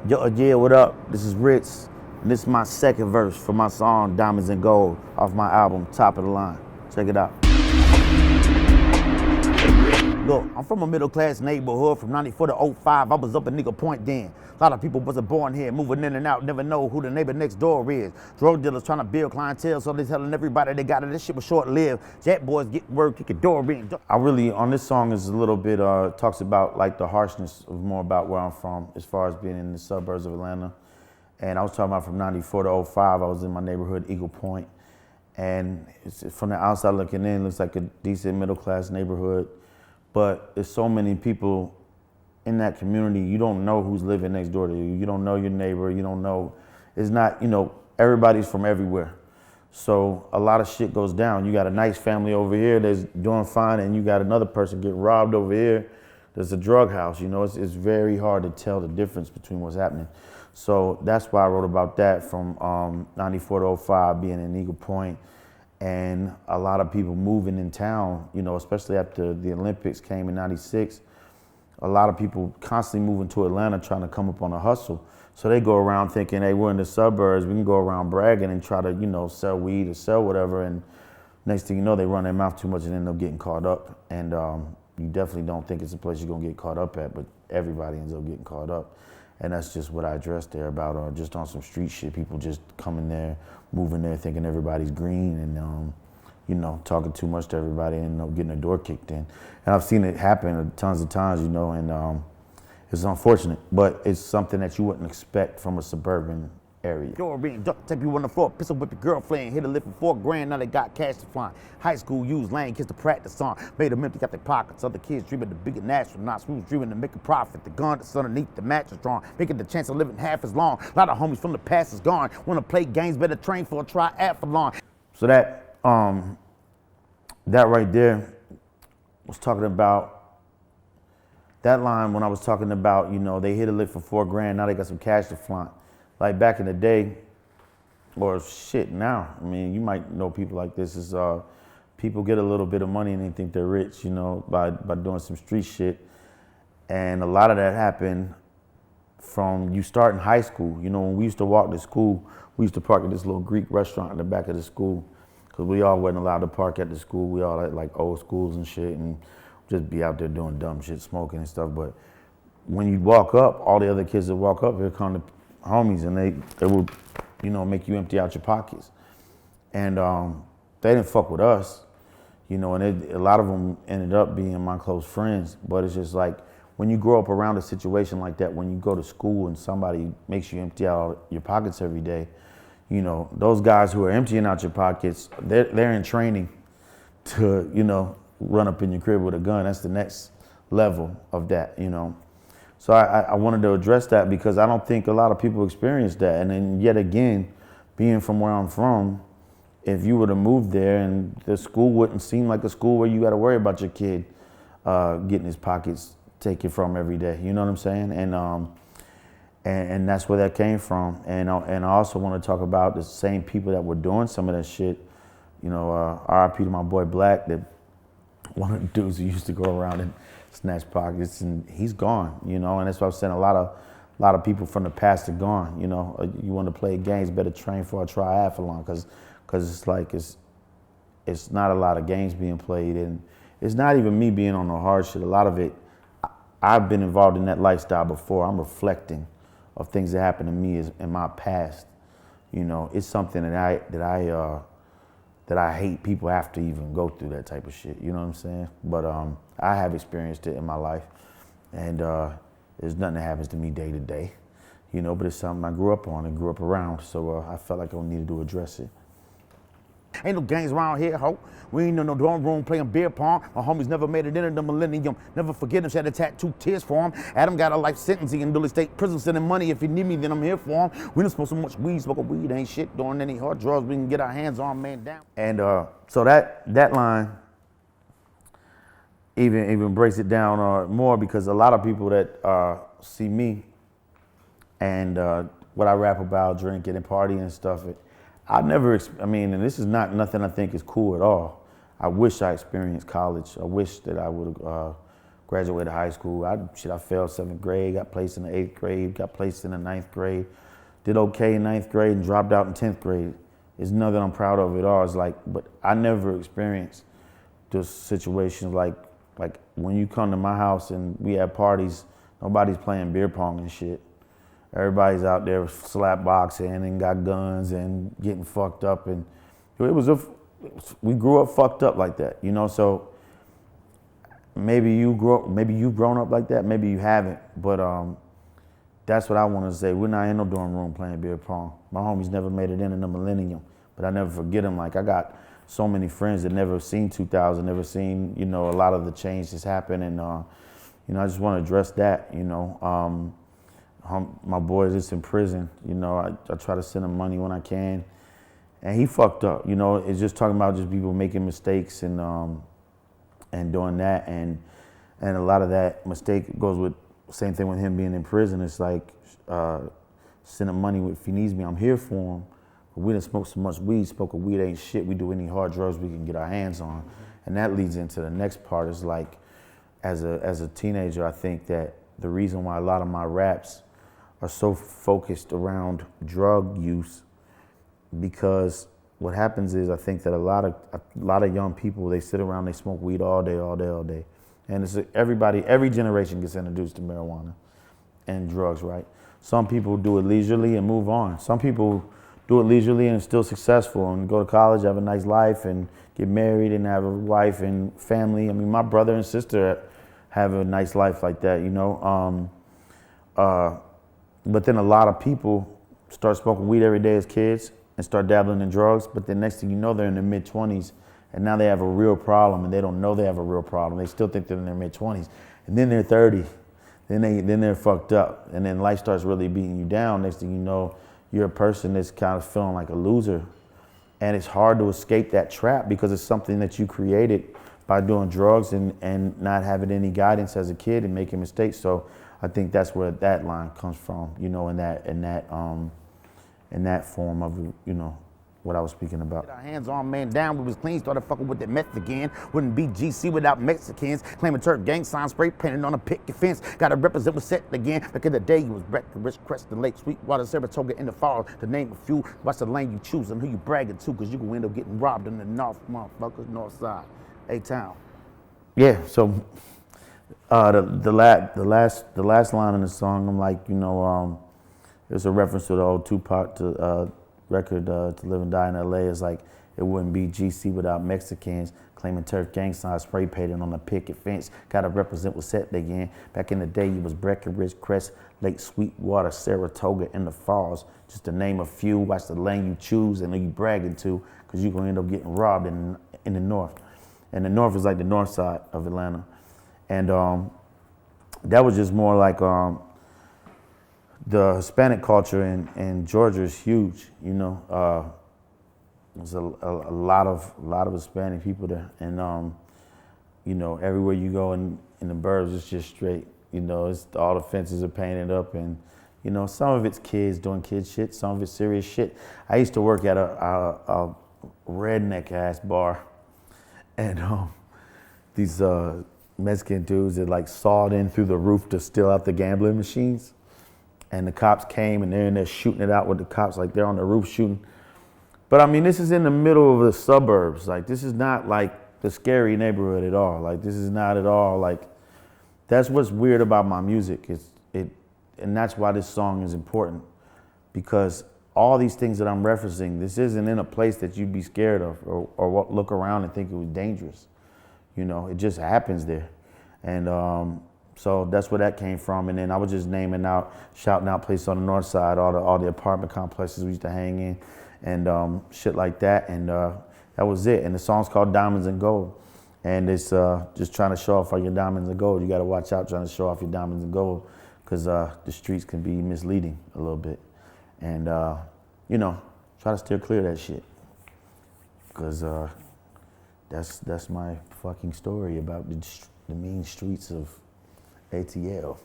Yo, yeah, what up? This is Rittz, and this is my second verse for my song Diamonds and Gold off my album Top of the Line. Check it out. Look, I'm from a middle class neighborhood from 94 to 05. I was up at Nigga Point then. A lot of people wasn't born here, moving in and out, never know who the neighbor next door is. Drug dealers trying to build clientele, so they telling everybody they got it. This shit was short-lived. Jet boys get work, kick a door in. I really, on this song is a little bit, talks about like the harshness of more about where I'm from as far as being in the suburbs of Atlanta. And I was talking about from 94 to 05, I was in my neighborhood, Eagle Point. And it's, from the outside looking in, it looks like a decent middle class neighborhood. But there's so many people in that community, you don't know who's living next door to you. You don't know your neighbor, you don't know, it's not, everybody's from everywhere. So a lot of shit goes down. You got a nice family over here that's doing fine, and you got another person get robbed over here. There's a drug house, it's very hard to tell the difference between what's happening. So that's why I wrote about that from 94 to 05, being in Eagle Point. And a lot of people moving in town, especially after the Olympics came in '96, a lot of people constantly moving to Atlanta trying to come up on a hustle. So they go around thinking, hey, we're in the suburbs, we can go around bragging and try to, sell weed or sell whatever. And next thing you know, they run their mouth too much and end up getting caught up. And you definitely don't think it's a place you're gonna get caught up at, but everybody ends up getting caught up. And that's just what I addressed there about just on some street shit. People just coming there, moving there, thinking everybody's green and, talking too much to everybody and getting the door kicked in. And I've seen it happen tons of times, and it's unfortunate, but it's something that you wouldn't expect from a suburban area. Door ring, duct tape you on the floor, pistol whip your girlfriend, hit a lift for $4,000, now they got cash to fly. High school used lane kids to practice on, made them empty out their pockets. Other kids dreaming of bigger astronauts, we was dreaming of making profit. The gun that's underneath the mattress drawn, making the chance of living half as long. A lot of homies from the past is gone, wanna play games, better train for a triathlon. So that right there was talking about that line when I was talking about, they hit a lick for $4,000, now they got some cash to flaunt. Like back in the day, or shit now, you might know people like this, is people get a little bit of money and they think they're rich, by doing some street shit. And a lot of that happened from you starting high school. When we used to walk to school, we used to park at this little Greek restaurant in the back of the school, because we all wasn't allowed to park at the school. We all had like old schools and shit, and just be out there doing dumb shit, smoking and stuff. But when you walk up, all the other kids that walk up, here come the homies, and they would, make you empty out your pockets. And they didn't fuck with us, and a lot of them ended up being my close friends. But it's just like, when you grow up around a situation like that, when you go to school and somebody makes you empty out your pockets every day, those guys who are emptying out your pockets, they're in training to, run up in your crib with a gun. That's the next level of that, So I wanted to address that because I don't think a lot of people experience that. And then yet again, being from where I'm from, if you were to move there and the school wouldn't seem like a school where you got to worry about your kid getting his pockets taken from every day. You know what I'm saying? And that's where that came from. And I also want to talk about the same people that were doing some of that shit. RIP to my boy Black, that one of the dudes who used to go around and snatch pockets, and he's gone, and that's why I'm saying a lot of people from the past are gone. You want to play games, better train for a triathlon, because it's like it's not a lot of games being played, and it's not even me being on the hard shit. A lot of it, I've been involved in that lifestyle before. I'm reflecting of things that happened to me in my past. It's something that I hate people have to even go through that type of shit, you know what I'm saying? But I have experienced it in my life, and there's nothing that happens to me day to day, but it's something I grew up on and grew up around, so I felt like I needed to address it. Ain't no gangs around here, ho. We ain't in no dorm room playing beer pong. My homies never made it into the millennium. Never forget him, she had a tattoo, tears for him. Adam got a life sentence, he in Dully State Prison, sending money. If you need me, then I'm here for him. We done smoke so much weed, smoking weed ain't shit. Doing any hard drugs, we can get our hands on, man, down. And so that line even breaks it down more, because a lot of people that see me and what I rap about, drinking and partying and stuff, and this is not nothing I think is cool at all. I wish I experienced college. I wish that I would have graduated high school. I failed 7th grade, got placed in the 8th grade, got placed in the 9th grade, did okay in 9th grade and dropped out in 10th grade. It's nothing I'm proud of at all. It's like, but I never experienced those situations like when you come to my house and we have parties, nobody's playing beer pong and shit. Everybody's out there slap boxing and got guns and getting fucked up, and we grew up fucked up like that, you know. So maybe you've grown up like that, maybe you haven't, but that's what I want to say. We're not in no dorm room playing beer pong. My homies never made it in the millennium, but I never forget them. Like, I got so many friends that never seen 2000, never seen, you know, a lot of the change that's happened, and you know, I just want to address that, you know. My boy is just in prison, you know. I try to send him money when I can, and he fucked up, you know. It's just talking about just people making mistakes and doing that, and a lot of that mistake goes with same thing with him being in prison. It's like send him money if he needs me. I'm here for him. But we done smoked so much weed. Smoking weed ain't shit. We do any hard drugs we can get our hands on, and that leads into the next part. Is like, as a teenager, I think that the reason why a lot of my raps are so focused around drug use, because what happens is, I think that a lot of young people, they sit around, they smoke weed all day, and it's every generation gets introduced to marijuana and drugs, right? Some people do it leisurely and move on. Some people do it leisurely and still successful and go to college, have a nice life, and get married and have a wife and family. I mean, my brother and sister have a nice life like that, you know. But then a lot of people start smoking weed every day as kids and start dabbling in drugs, but then next thing you know, they're in their mid-20s, and now they have a real problem, and they don't know they have a real problem. They still think they're in their mid-20s, and then they're 30, then they're fucked up, and then life starts really beating you down. Next thing you know, you're a person that's kind of feeling like a loser, and it's hard to escape that trap because it's something that you created by doing drugs and not having any guidance as a kid and making mistakes. So I think that's where that line comes from, you know, in that form of, you know, what I was speaking about. Our hands on, man down, we was clean, started fucking with the meth again. Wouldn't be GC without Mexicans. Claiming Turk gang sign, spray painted on a picket fence. Gotta represent was set again. Back in the day, you was Breckenridge, Creston Lake, Sweetwater, Saratoga in the fall. To name a few, watch the lane you choose and who you bragging to, cause you can end up getting robbed in the north, motherfuckers, north side, A-town. Yeah, so the last line in the song, I'm like, you know, there's a reference to the old Tupac record, To Live and Die in LA. It's like, it wouldn't be GC without Mexicans. Claiming turf gang signs, spray painted on a picket fence. Gotta represent what's set again. Back in the day, you was Breckenridge, Crest, Lake, Sweetwater, Saratoga, in the falls. Just to name a few. Watch the lane you choose and who you bragging to, because you're gonna end up getting robbed in the north. And the north is like the north side of Atlanta. And that was just more like, the Hispanic culture in Georgia is huge, you know. There's a lot of Hispanic people there, and you know, everywhere you go in the burbs, it's just straight. You know, it's all the fences are painted up, and you know, some of it's kids doing kid shit, some of it's serious shit. I used to work at a redneck ass bar, and these Mexican dudes that like sawed in through the roof to steal out the gambling machines. And the cops came and they're in there shooting it out with the cops, like they're on the roof shooting. But I mean, this is in the middle of the suburbs. Like, this is not like the scary neighborhood at all. Like, this is not at all like, that's what's weird about my music. And that's why this song is important, because all these things that I'm referencing, this isn't in a place that you'd be scared of or look around and think it was dangerous. You know, it just happens there. And so that's where that came from. And then I was just naming out, shouting out places on the north side, all the apartment complexes we used to hang in, and shit like that. And that was it. And the song's called Diamonds and Gold. And it's just trying to show off all your diamonds and gold. You got to watch out trying to show off your diamonds and gold, because the streets can be misleading a little bit. And, you know, try to steer clear of that shit. Because that's my fucking story about the mean streets of ATL.